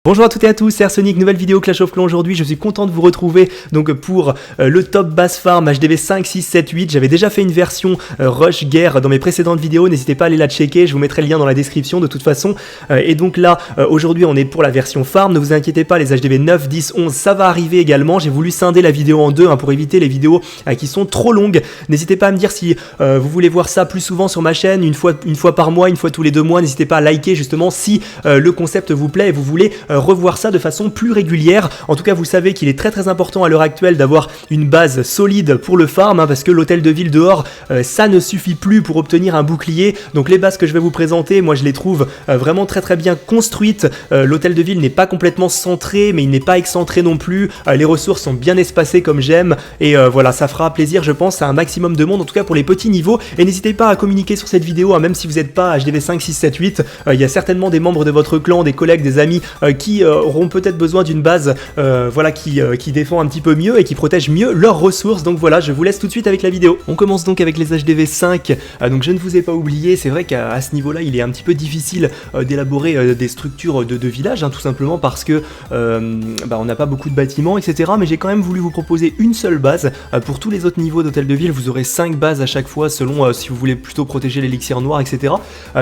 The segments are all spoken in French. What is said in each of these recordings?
Bonjour à toutes et à tous, c'est Arsonic, nouvelle vidéo Clash of Clans aujourd'hui. Je suis content de vous retrouver donc pour le top base farm HDV 5, 6, 7, 8. J'avais déjà fait une version rush guerre dans mes précédentes vidéos, n'hésitez pas à aller la checker, je vous mettrai le lien dans la description de toute façon. Et donc là, aujourd'hui on est pour la version farm, ne vous inquiétez pas, les HDV 9, 10, 11, ça va arriver également. J'ai voulu scinder la vidéo en deux pour éviter les vidéos qui sont trop longues. N'hésitez pas à me dire si vous voulez voir ça plus souvent sur ma chaîne, une fois par mois, une fois tous les 2 mois. N'hésitez pas à liker justement si le concept vous plaît et vous voulez revoir ça de façon plus régulière. En tout cas, vous savez qu'il est très important à l'heure actuelle d'avoir une base solide pour le farm, parce que l'hôtel de ville dehors, ça ne suffit plus pour obtenir un bouclier. Donc les bases que je vais vous présenter, moi je les trouve vraiment très bien construites. L'hôtel de ville n'est pas complètement centré, mais il n'est pas excentré non plus. Les ressources sont bien espacées comme j'aime. Et voilà, ça fera plaisir, je pense, à un maximum de monde, en tout cas pour les petits niveaux. Et n'hésitez pas à communiquer sur cette vidéo, même si vous n'êtes pas HDV 5, 6, 7, 8. Il y a certainement des membres de votre clan, des collègues, des amis qui auront peut-être besoin d'une base voilà, qui défend un petit peu mieux et qui protège mieux leurs ressources. Donc voilà, je vous laisse tout de suite avec la vidéo. On commence donc avec les HDV 5. Donc je ne vous ai pas oublié, c'est vrai qu'à ce niveau-là, il est un petit peu difficile d'élaborer des structures de village, tout simplement parce que on n'a pas beaucoup de bâtiments, etc. Mais j'ai quand même voulu vous proposer une seule base. Pour tous les autres niveaux d'hôtel de ville, vous aurez 5 bases à chaque fois, selon si vous voulez plutôt protéger l'élixir noir, etc.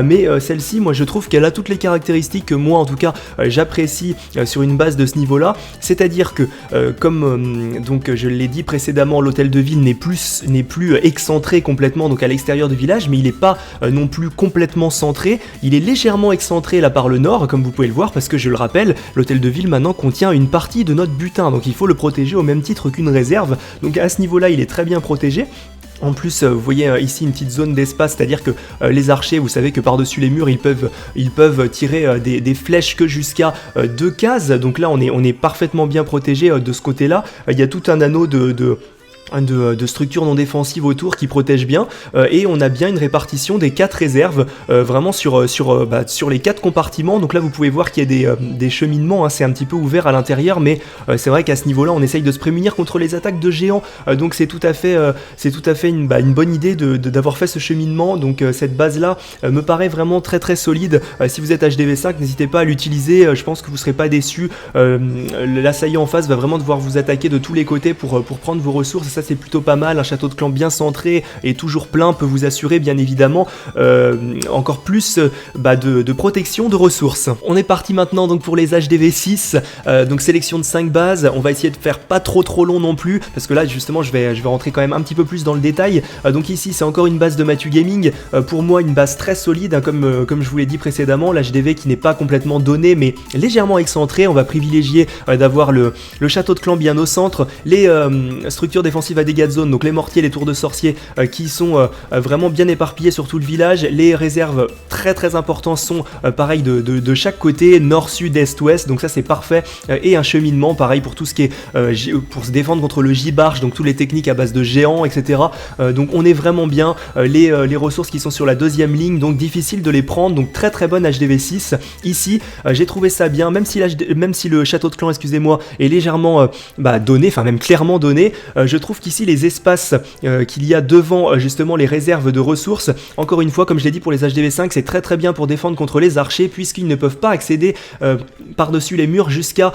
Mais celle-ci, moi je trouve qu'elle a toutes les caractéristiques que moi en tout cas j'apprécie sur une base de ce niveau-là, c'est-à-dire que comme donc je l'ai dit précédemment, l'hôtel de ville n'est plus excentré complètement donc à l'extérieur du village, mais il n'est pas non plus complètement centré. Il est légèrement excentré là par le nord, comme vous pouvez le voir, parce que je le rappelle, l'hôtel de ville maintenant contient une partie de notre butin, donc il faut le protéger au même titre qu'une réserve. Donc à ce niveau-là, il est très bien protégé. En plus, vous voyez ici une petite zone d'espace, c'est-à-dire que les archers, vous savez que par-dessus les murs, ils peuvent tirer des flèches que jusqu'à 2 cases. Donc là, on est parfaitement bien protégé de ce côté-là. Il y a tout un anneau de structures non défensives autour qui protègent bien, et on a bien une répartition des 4 réserves vraiment sur les 4 compartiments. Donc là vous pouvez voir qu'il y a des cheminements, c'est un petit peu ouvert à l'intérieur, mais c'est vrai qu'à ce niveau là on essaye de se prémunir contre les attaques de géants, donc c'est tout à fait une bonne idée d'avoir fait ce cheminement. Donc cette base là me paraît vraiment très solide. Si vous êtes HDV 5, n'hésitez pas à l'utiliser, je pense que vous ne serez pas déçus. L'assaillant en face va vraiment devoir vous attaquer de tous les côtés pour prendre vos ressources, et ça c'est plutôt pas mal. Un château de clan bien centré et toujours plein peut vous assurer bien évidemment encore plus de protection de ressources. On est parti maintenant donc pour les HDV 6, donc sélection de 5 bases. On va essayer de faire pas trop long non plus, parce que là justement je vais rentrer quand même un petit peu plus dans le détail. Donc ici c'est encore une base de Mathieu Gaming, pour moi une base très solide, comme je vous l'ai dit précédemment, l'HDV qui n'est pas complètement donné mais légèrement excentré. On va privilégier d'avoir le château de clan bien au centre, les structures défensives à dégâts de zone, donc les mortiers, les tours de sorciers qui sont vraiment bien éparpillés sur tout le village. Les réserves très importantes sont pareil de chaque côté, nord, sud, est, ouest, donc ça c'est parfait. Et un cheminement pareil pour tout ce qui est pour se défendre contre le J-Barge, donc toutes les techniques à base de géants, etc. Donc on est vraiment bien. Les ressources qui sont sur la 2e ligne, donc difficile de les prendre, donc très bonne HDV 6 ici. J'ai trouvé ça bien, même si le château de clan, excusez-moi, est légèrement donné, enfin même clairement donné. Je trouve qu'ici les espaces qu'il y a devant justement les réserves de ressources, encore une fois comme je l'ai dit pour les HDV 5, c'est très bien pour défendre contre les archers, puisqu'ils ne peuvent pas accéder par-dessus les murs jusqu'à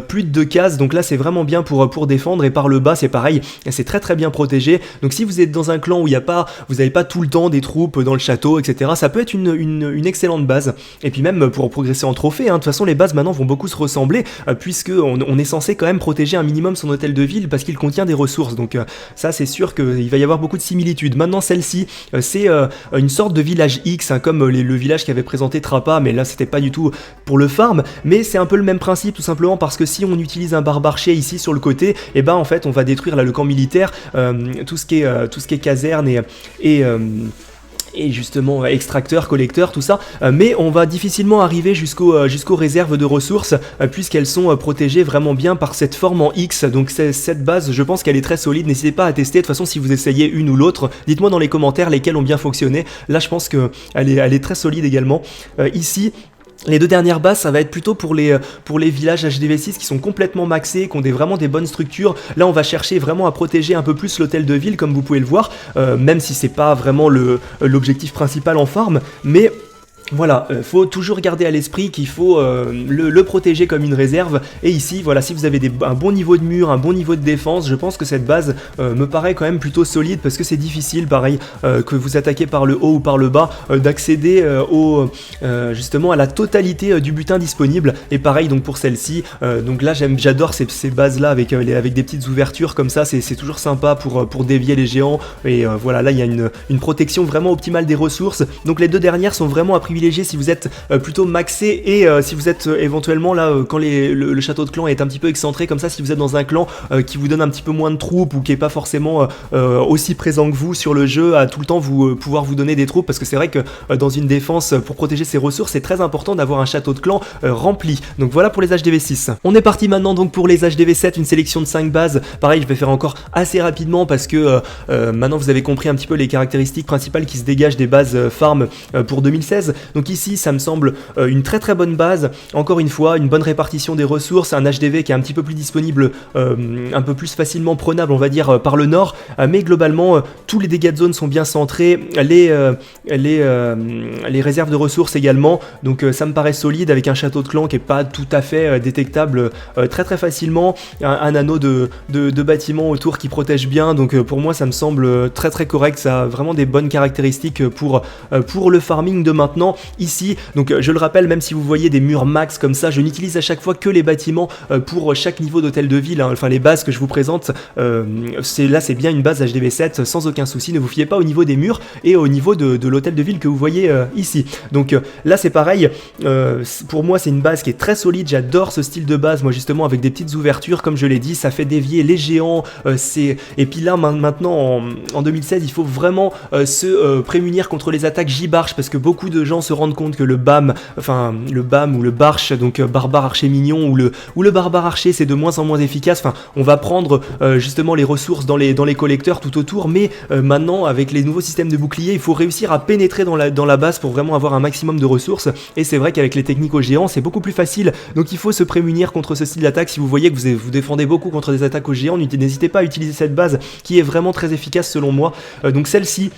plus de 2 cases. Donc là c'est vraiment bien pour défendre, et par le bas c'est pareil, c'est très bien protégé. Donc si vous êtes dans un clan où vous n'avez pas tout le temps des troupes dans le château, etc., ça peut être une excellente base. Et puis même pour progresser en trophée, de toute façon les bases maintenant vont beaucoup se ressembler, puisque on est censé quand même protéger un minimum son hôtel de ville parce qu'il contient des ressources. Donc ça c'est sûr qu'il va y avoir beaucoup de similitudes. Maintenant celle-ci c'est une sorte de village X, comme le village qu'avait présenté Trappa, mais là c'était pas du tout pour le farm, mais c'est un peu le même principe, tout simplement parce que si on utilise un barbarché ici sur le côté, et en fait on va détruire là le camp militaire, tout ce qui est caserne et justement extracteur, collecteur, tout ça, mais on va difficilement arriver jusqu'aux réserves de ressources, puisqu'elles sont protégées vraiment bien par cette forme en X. Donc cette base, je pense qu'elle est très solide. N'hésitez pas à tester, de toute façon si vous essayez une ou l'autre, dites-moi dans les commentaires lesquelles ont bien fonctionné. Là je pense qu'elle est très solide également. Ici les 2 dernières bases, ça va être plutôt pour les villages HDV6 qui sont complètement maxés, qui ont vraiment des bonnes structures. Là on va chercher vraiment à protéger un peu plus l'hôtel de ville, comme vous pouvez le voir, même si c'est pas vraiment l'objectif principal en farm, mais Voilà, faut toujours garder à l'esprit qu'il faut le protéger comme une réserve. Et ici, voilà, si vous avez un bon niveau de mur, un bon niveau de défense, je pense que cette base me paraît quand même plutôt solide parce que c'est difficile, pareil, que vous attaquez par le haut ou par le bas, d'accéder justement à la totalité du butin disponible. Et pareil donc pour celle-ci. Donc là, j'adore ces bases-là avec des petites ouvertures comme ça. C'est toujours sympa pour dévier les géants. Et voilà, là il y a une protection vraiment optimale des ressources. Donc les deux dernières sont vraiment à privilégier si vous êtes plutôt maxé et si vous êtes éventuellement là quand le château de clan est un petit peu excentré comme ça, si vous êtes dans un clan qui vous donne un petit peu moins de troupes ou qui est pas forcément aussi présent que vous sur le jeu à tout le temps pouvoir vous donner des troupes, parce que c'est vrai que dans une défense pour protéger ses ressources c'est très important d'avoir un château de clan rempli. Donc voilà pour les HDV6. On est parti maintenant donc pour les HDV7, une sélection de 5 bases. Pareil, je vais faire encore assez rapidement parce que maintenant vous avez compris un petit peu les caractéristiques principales qui se dégagent des bases farm pour 2016. Donc ici ça me semble une très très bonne base, encore une fois une bonne répartition des ressources, un HDV qui est un petit peu plus disponible, un peu plus facilement prenable on va dire par le nord, mais globalement tous les dégâts de zone sont bien centrés, les réserves de ressources également, donc ça me paraît solide avec un château de clan qui est pas tout à fait détectable très très facilement, un anneau de bâtiments autour qui protège bien, donc pour moi ça me semble très très correct, ça a vraiment des bonnes caractéristiques pour le farming de maintenant. Ici, donc je le rappelle, même si vous voyez des murs max comme ça, je n'utilise à chaque fois que les bâtiments pour chaque niveau d'hôtel de ville, hein. Enfin les bases que je vous présente, c'est bien une base HDV7 sans aucun souci, ne vous fiez pas au niveau des murs et au niveau de l'hôtel de ville que vous voyez ici. Donc là c'est pareil, pour moi c'est une base qui est très solide, j'adore ce style de base, moi justement avec des petites ouvertures, comme je l'ai dit, ça fait dévier les géants, et puis là maintenant en 2016 il faut vraiment se prémunir contre les attaques J-Barche, parce que beaucoup de gens se rendent compte que le BAM ou le Barche, donc barbare archer mignon, ou le barbare archer, c'est de moins en moins efficace. Enfin, on va prendre justement les ressources dans les collecteurs tout autour, mais maintenant avec les nouveaux systèmes de boucliers, il faut réussir à pénétrer dans la base pour vraiment avoir un maximum de ressources, et c'est vrai qu'avec les techniques aux géants c'est beaucoup plus facile, donc il faut se prémunir contre ce style d'attaque. Si vous voyez que vous défendez beaucoup contre des attaques aux géants, n'hésitez pas à utiliser cette base qui est vraiment très efficace selon moi. Donc celle-ci,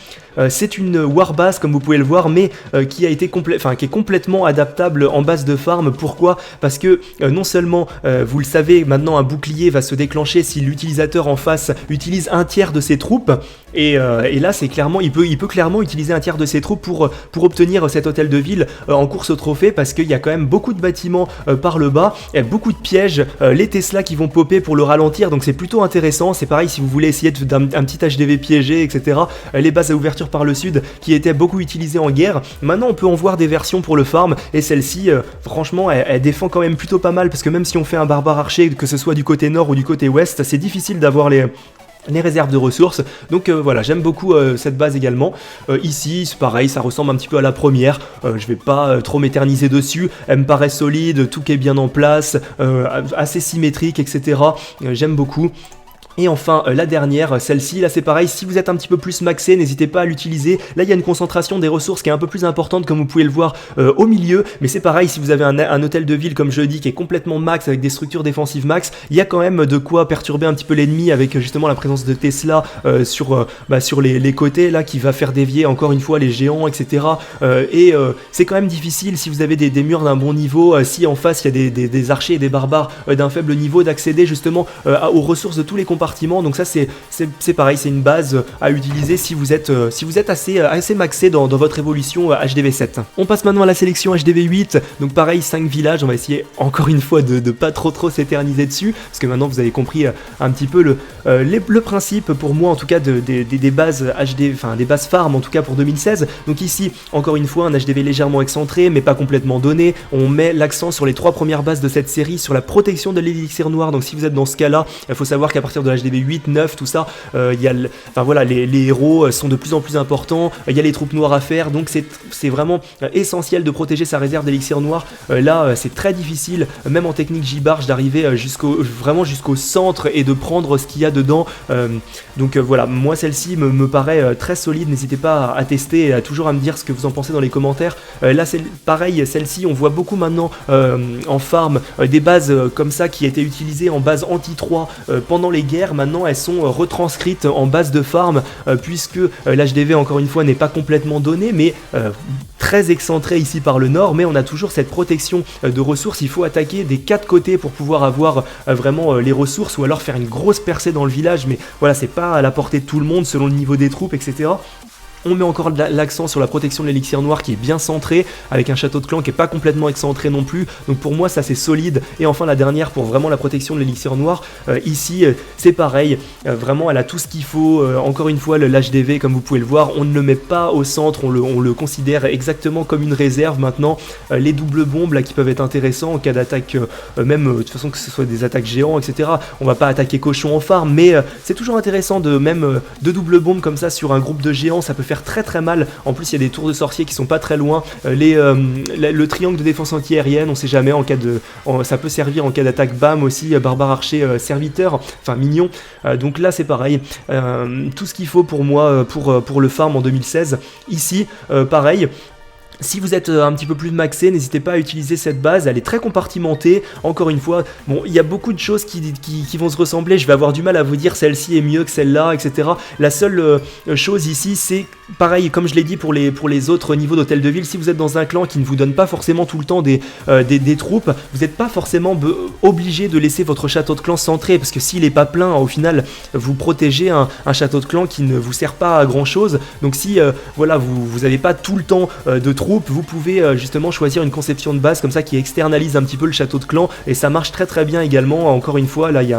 c'est une warbase comme vous pouvez le voir, mais qui est complètement adaptable en base de farm. Pourquoi ? Parce que non seulement vous le savez maintenant, un bouclier va se déclencher si l'utilisateur en face utilise un tiers de ses troupes, et là c'est clairement, il peut clairement utiliser un tiers de ses troupes pour obtenir cet hôtel de ville en course au trophée, parce qu'il y a quand même beaucoup de bâtiments par le bas, il y a beaucoup de pièges, les Tesla qui vont popper pour le ralentir, donc c'est plutôt intéressant. C'est pareil si vous voulez essayer d'un petit HDV piégé, etc. Les bases à ouverture par le sud qui étaient beaucoup utilisées en guerre, maintenant on peut en voir des versions pour le farm, et celle-ci franchement elle défend quand même plutôt pas mal, parce que même si on fait un barbare archer, que ce soit du côté nord ou du côté ouest, c'est difficile d'avoir les réserves de ressources. Donc voilà, j'aime beaucoup cette base également. Ici c'est pareil, ça ressemble un petit peu à la première, je vais pas trop m'éterniser dessus, elle me paraît solide, tout qui est bien en place, assez symétrique, etc. J'aime beaucoup. Et enfin la dernière, celle-ci, là c'est pareil, si vous êtes un petit peu plus maxé, n'hésitez pas à l'utiliser. Là il y a une concentration des ressources qui est un peu plus importante, comme vous pouvez le voir au milieu, mais c'est pareil, si vous avez un hôtel de ville comme je le dis qui est complètement max avec des structures défensives max, il y a quand même de quoi perturber un petit peu l'ennemi avec justement la présence de Tesla sur les côtés là, qui va faire dévier encore une fois les géants, etc. C'est quand même difficile si vous avez des murs d'un bon niveau, si en face il y a des archers et des barbares d'un faible niveau, d'accéder justement aux ressources de tous les compartiments. Donc ça c'est pareil, c'est une base à utiliser si vous êtes assez maxé dans votre évolution HDV7. On passe maintenant à la sélection HDV8, donc pareil 5 villages, on va essayer encore une fois de pas trop s'éterniser dessus, parce que maintenant vous avez compris un petit peu le principe pour moi en tout cas des bases HD, enfin des bases farm en tout cas pour 2016. Donc ici encore une fois un HDV légèrement excentré mais pas complètement donné, on met l'accent sur les 3 premières bases de cette série, sur la protection de l'élixir noir. Donc si vous êtes dans ce cas là, il faut savoir qu'à partir de HDV 8, 9, tout ça, les héros sont de plus en plus importants, il y a les troupes noires à faire, donc c'est vraiment essentiel de protéger sa réserve d'élixir noir. Là c'est très difficile, même en technique J-Barge, d'arriver jusqu'au centre et de prendre ce qu'il y a dedans. Donc voilà, moi celle-ci me paraît très solide, n'hésitez pas à tester et toujours à me dire ce que vous en pensez dans les commentaires. Là c'est pareil, celle-ci on voit beaucoup maintenant en farm des bases comme ça qui étaient utilisées en base anti-3 pendant les guerres. derrière maintenant elles sont retranscrites en base de farm puisque l'HDV encore une fois n'est pas complètement donné mais très excentré ici par le nord, mais on a toujours cette protection de ressources. Il faut attaquer des 4 côtés pour pouvoir avoir vraiment les ressources ou alors faire une grosse percée dans le village, mais voilà, c'est pas à la portée de tout le monde selon le niveau des troupes, etc. On met encore l'accent sur la protection de l'élixir noir qui est bien centré, avec un château de clan qui est pas complètement excentré non plus, donc pour moi ça c'est solide. Et enfin la dernière pour vraiment la protection de l'élixir noir, ici c'est pareil, vraiment elle a tout ce qu'il faut, encore une fois l'HDV comme vous pouvez le voir, on ne le met pas au centre, on le considère exactement comme une réserve maintenant. Les doubles bombes là qui peuvent être intéressants en cas d'attaque, même de toute façon que ce soit des attaques géants etc, on va pas attaquer cochon en farm, mais c'est toujours intéressant de même de doubles bombes comme ça sur un groupe de géants, ça peut faire très mal. En plus il y a des tours de sorciers qui sont pas très loin, le triangle de défense anti-aérienne, on sait jamais en cas de ça peut servir en cas d'attaque BAM aussi, barbare archer serviteur, enfin mignon, donc là c'est pareil, tout ce qu'il faut pour moi pour le farm en 2016. Ici pareil. Si vous êtes un petit peu plus maxé, n'hésitez pas à utiliser cette base, elle est très compartimentée, encore une fois, bon, il y a beaucoup de choses qui vont se ressembler, je vais avoir du mal à vous dire celle-ci est mieux que celle-là, etc. La seule chose ici, c'est pareil, comme je l'ai dit pour les autres niveaux d'hôtel de ville, si vous êtes dans un clan qui ne vous donne pas forcément tout le temps des troupes, vous n'êtes pas forcément obligé de laisser votre château de clan centré, parce que s'il n'est pas plein, au final, vous protégez un château de clan qui ne vous sert pas à grand-chose, donc si, voilà, vous n'avez pas tout le temps de troupes, vous pouvez justement choisir une conception de base comme ça qui externalise un petit peu le château de clan et ça marche très bien également. Encore une fois là il y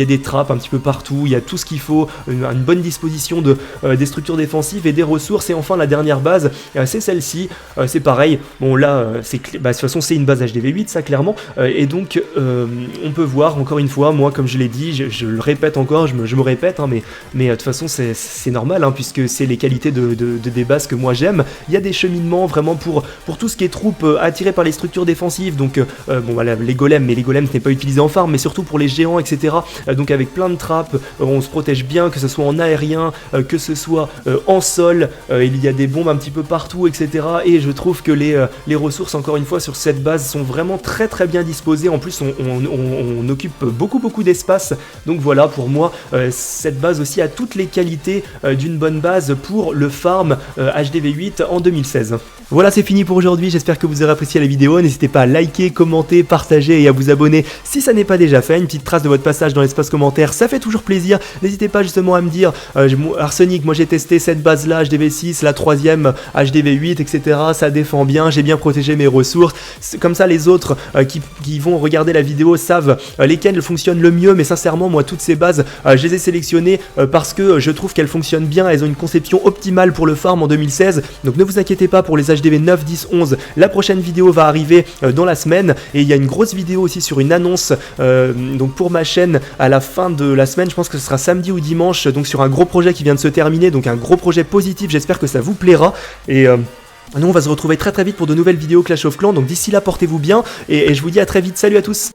a des trappes un petit peu partout, il y a tout ce qu'il faut, une bonne disposition des structures défensives et des ressources. Et enfin la dernière base c'est celle-ci, c'est pareil, bon là de toute façon c'est une base HDV8 ça clairement, et donc on peut voir encore une fois, moi comme je l'ai dit, je le répète encore, je me répète hein, mais de toute façon c'est normal hein, puisque c'est les qualités des bases que moi j'aime. Il y a des cheminements vraiment pour tout ce qui est troupes attirées par les structures défensives, donc bon voilà les golems, mais les golems ce n'est pas utilisé en farm, mais surtout pour les géants etc, donc avec plein de trappes, on se protège bien, que ce soit en aérien, que ce soit en sol, il y a des bombes un petit peu partout etc, et je trouve que les ressources encore une fois sur cette base sont vraiment très bien disposées. En plus on occupe beaucoup d'espace, donc voilà pour moi cette base aussi a toutes les qualités d'une bonne base pour le farm HDV8 en 2016. Voilà, c'est fini pour aujourd'hui, j'espère que vous aurez apprécié la vidéo, n'hésitez pas à liker, commenter, partager et à vous abonner si ça n'est pas déjà fait, une petite trace de votre passage dans l'espace commentaire, ça fait toujours plaisir. N'hésitez pas justement à me dire, Arsenic, moi j'ai testé cette base là, HDV6, la troisième HDV8, etc, ça défend bien, j'ai bien protégé mes ressources, comme ça les autres qui vont regarder la vidéo savent lesquelles fonctionnent le mieux, mais sincèrement moi toutes ces bases, je les ai sélectionnées parce que je trouve qu'elles fonctionnent bien, elles ont une conception optimale pour le farm en 2016, donc ne vous inquiétez pas pour les HDV 9, 10, 11, la prochaine vidéo va arriver dans la semaine, et il y a une grosse vidéo aussi sur une annonce donc pour ma chaîne à la fin de la semaine, je pense que ce sera samedi ou dimanche, donc sur un gros projet qui vient de se terminer, donc un gros projet positif, j'espère que ça vous plaira, et nous on va se retrouver très vite pour de nouvelles vidéos Clash of Clans, donc d'ici là portez-vous bien, et je vous dis à très vite, salut à tous.